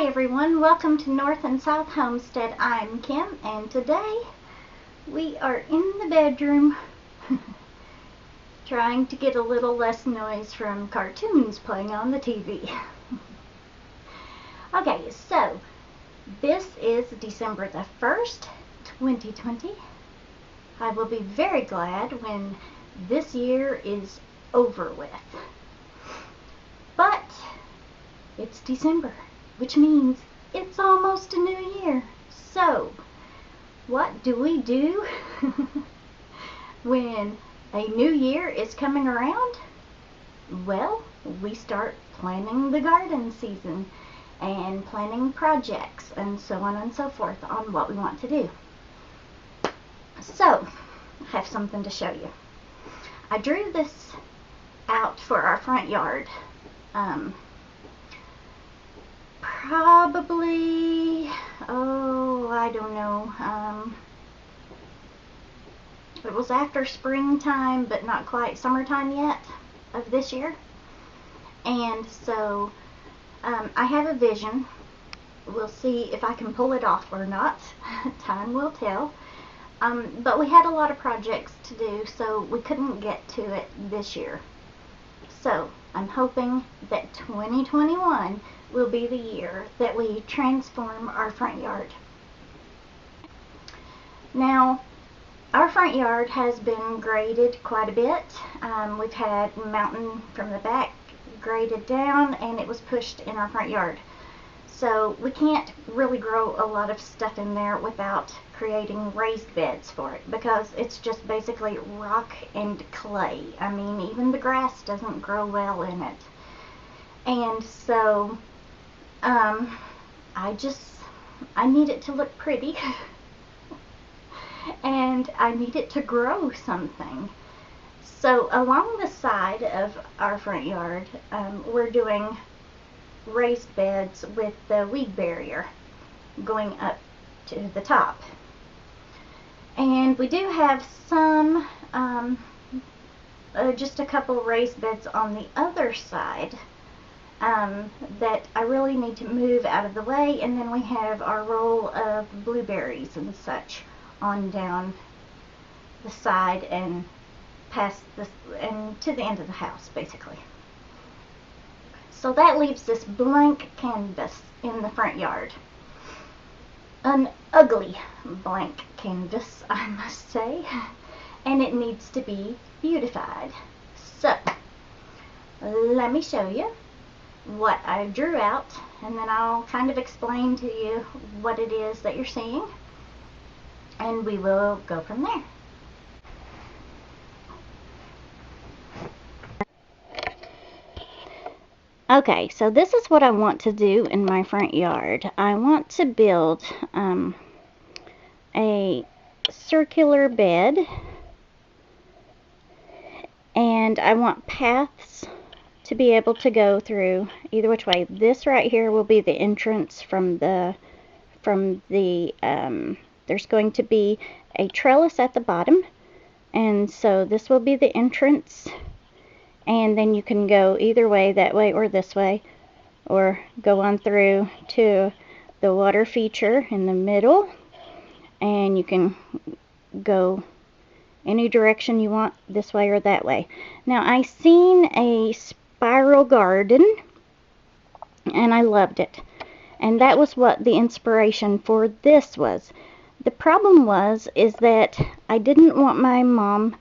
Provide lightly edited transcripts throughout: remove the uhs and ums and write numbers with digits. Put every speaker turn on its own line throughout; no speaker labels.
Hi everyone, welcome to North and South Homestead. I'm Kim, and today we are in the bedroom trying to get a little less noise from cartoons playing on the TV. Okay, so this is December the 1st, 2020. I will be very glad when this year is over with. But it's December, which means it's almost a new year. So, what do we do when a new year is coming around? Well, we start planning the garden season and planning projects and so on and so forth on what we want to do. So, I have something to show you. I drew this out for our front yard. Probably, I don't know, it was after springtime, but not quite summertime yet of this year. And so, I have a vision. We'll see if I can pull it off or not. Time will tell. But we had a lot of projects to do, so we couldn't get to it this year. So, I'm hoping that 2021 will be the year that we transform our front yard. Now, our front yard has been graded quite a bit. We've had mountain from the back graded down, and it was pushed in our front yard. So we can't really grow a lot of stuff in there without creating raised beds for it, because it's just basically rock and clay. I mean, even the grass doesn't grow well in it. And so I need it to look pretty and I need it to grow something. So along the side of our front yard, we're doing raised beds with the weed barrier going up to the top. And we do have some, just a couple raised beds on the other side that I really need to move out of the way, and then we have our row of blueberries and such on down the side and past this and to the end of the house, basically. So that leaves this blank canvas in the front yard. An ugly blank canvas, I must say, and it needs to be beautified. So, let me show you what I drew out, and then I'll kind of explain to you what it is that you're seeing, and we will go from there. Okay, so this is what I want to do in my front yard. I want to build a circular bed, and I want paths to be able to go through either which way. This right here will be the entrance from the there's going to be a trellis at the bottom, and so this will be the entrance, and then you can go either way, that way or this way, or go on through to the water feature in the middle, and you can go any direction you want, this way or that way. Now, I seen a spiral garden and I loved it, and that was what the inspiration for this was. The problem is that I didn't want my mom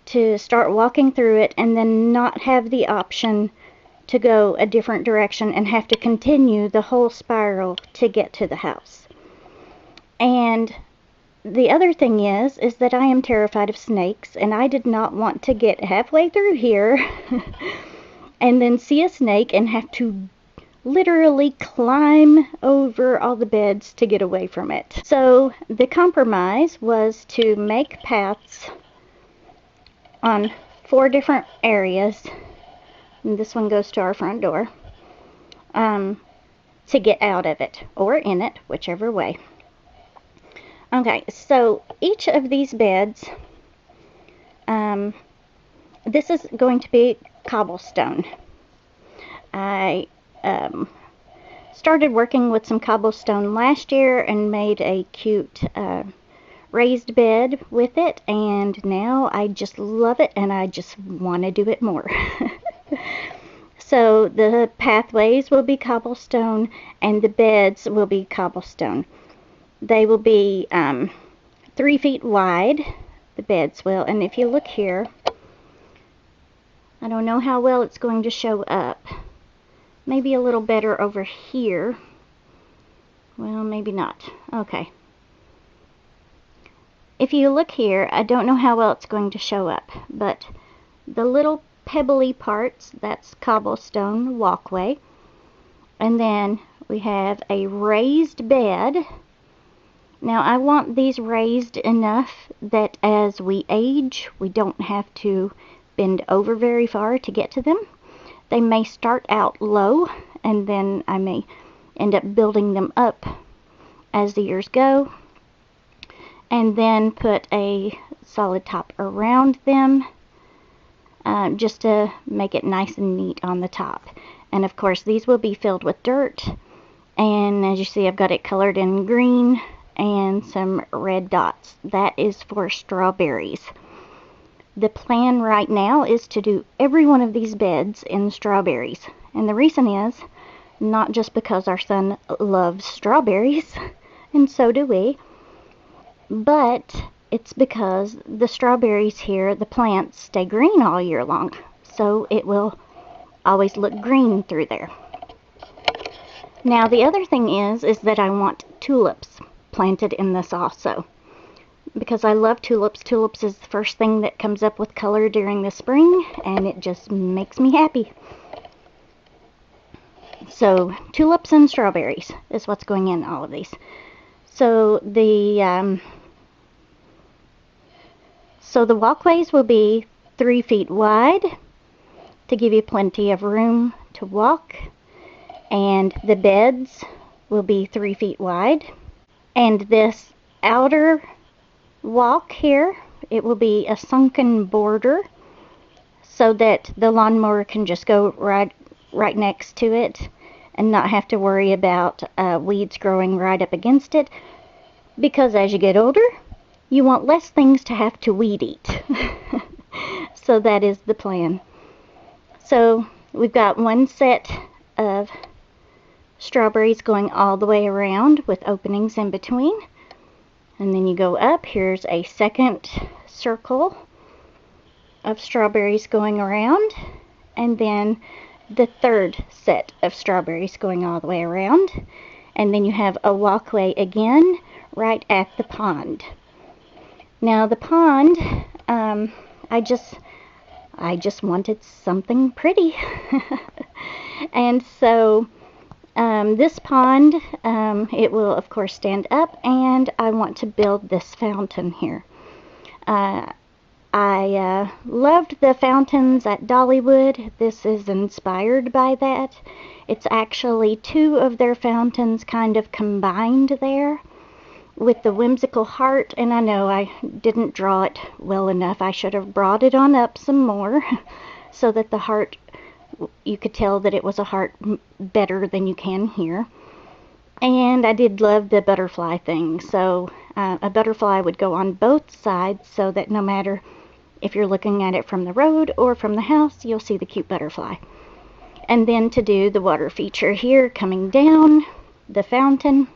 to start walking through it and then not have the option to go a different direction and have to continue the whole spiral to get to the house. And the other thing is that I am terrified of snakes, and I did not want to get halfway through here and then see a snake and have to literally climb over all the beds to get away from it. So the compromise was to make paths on 4 different areas, and this one goes to our front door, to get out of it, or in it, whichever way. Okay, so each of these beds, this is going to be cobblestone. I started working with some cobblestone last year and made a cute raised bed with it, and now I just love it and I just want to do it more. So the pathways will be cobblestone and the beds will be cobblestone. They will be 3 feet wide, the beds will, and if you look here, I don't know how well it's going to show up. Maybe a little better over here. Well, maybe not. Okay. If you look here, I don't know how well it's going to show up, but the little pebbly parts, that's cobblestone walkway. And then we have a raised bed. Now I want these raised enough that as we age, we don't have to bend over very far to get to them. They may start out low, and then I may end up building them up as the years go, and then put a solid top around them, just to make it nice and neat on the top. And of course these will be filled with dirt, and as you see, I've got it colored in green and some red dots. That is for strawberries. The plan right now is to do every one of these beds in strawberries, and the reason is not just because our son loves strawberries and so do we, but it's because the strawberries here, the plants, stay green all year long, so it will always look green through there. Now the other thing is that I want tulips planted in this also, because I love tulips. Tulips is the first thing that comes up with color during the spring, and it just makes me happy. So tulips and strawberries is what's going in all of these. So the walkways will be 3 feet wide to give you plenty of room to walk, and the beds will be 3 feet wide. And this outer walk here, it will be a sunken border so that the lawnmower can just go right next to it and not have to worry about weeds growing right up against it, because as you get older you want less things to have to weed eat. So that is the plan. So we've got one set of strawberries going all the way around with openings in between, and then you go up. Here's a second circle of strawberries going around, and then the third set of strawberries going all the way around, and then you have a walkway again right at the pond. Now the pond, I just wanted something pretty. And so this pond, it will of course stand up, and I want to build this fountain here. I loved the fountains at Dollywood. This is inspired by that. It's actually 2 of their fountains kind of combined there with the whimsical heart, and I know I didn't draw it well enough. I should have brought it on up some more so that the heart, you could tell that it was a heart better than you can here. And I did love the butterfly thing, so a butterfly would go on both sides so that no matter if you're looking at it from the road or from the house, you'll see the cute butterfly. And then to do the water feature here coming down the fountain.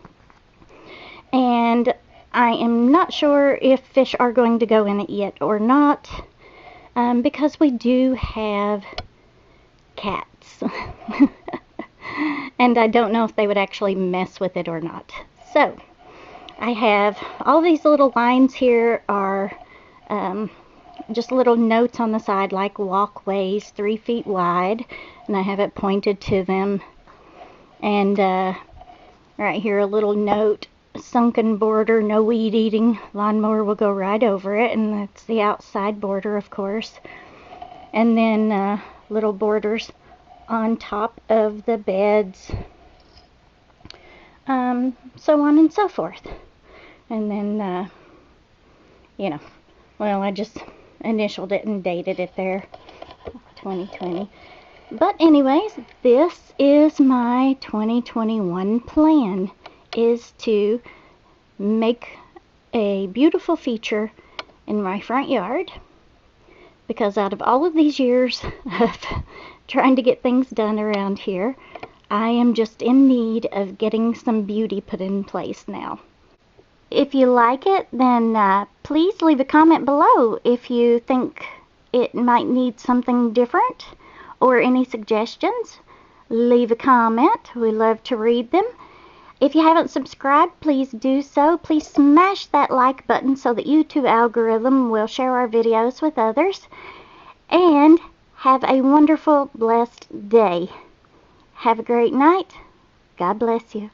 And I am not sure if fish are going to go in it yet or not, because we do have cats. And I don't know if they would actually mess with it or not. So I have all these little lines here are just little notes on the side, like walkways 3 feet wide, and I have it pointed to them. And right here a little note, sunken border, no weed eating, lawnmower will go right over it, and that's the outside border of course. And then little borders on top of the beds, so on and so forth. And then you know, well, I just initialed it and dated it there, 2020. But anyways, this is my 2021 plan, is to make a beautiful feature in my front yard, because out of all of these years of trying to get things done around here, I am just in need of getting some beauty put in place now. If you like it, then please leave a comment below if you think it might need something different, or any suggestions. Leave a comment. We love to read them. If you haven't subscribed, please do so. Please smash that like button so the YouTube algorithm will share our videos with others. And have a wonderful, blessed day. Have a great night. God bless you.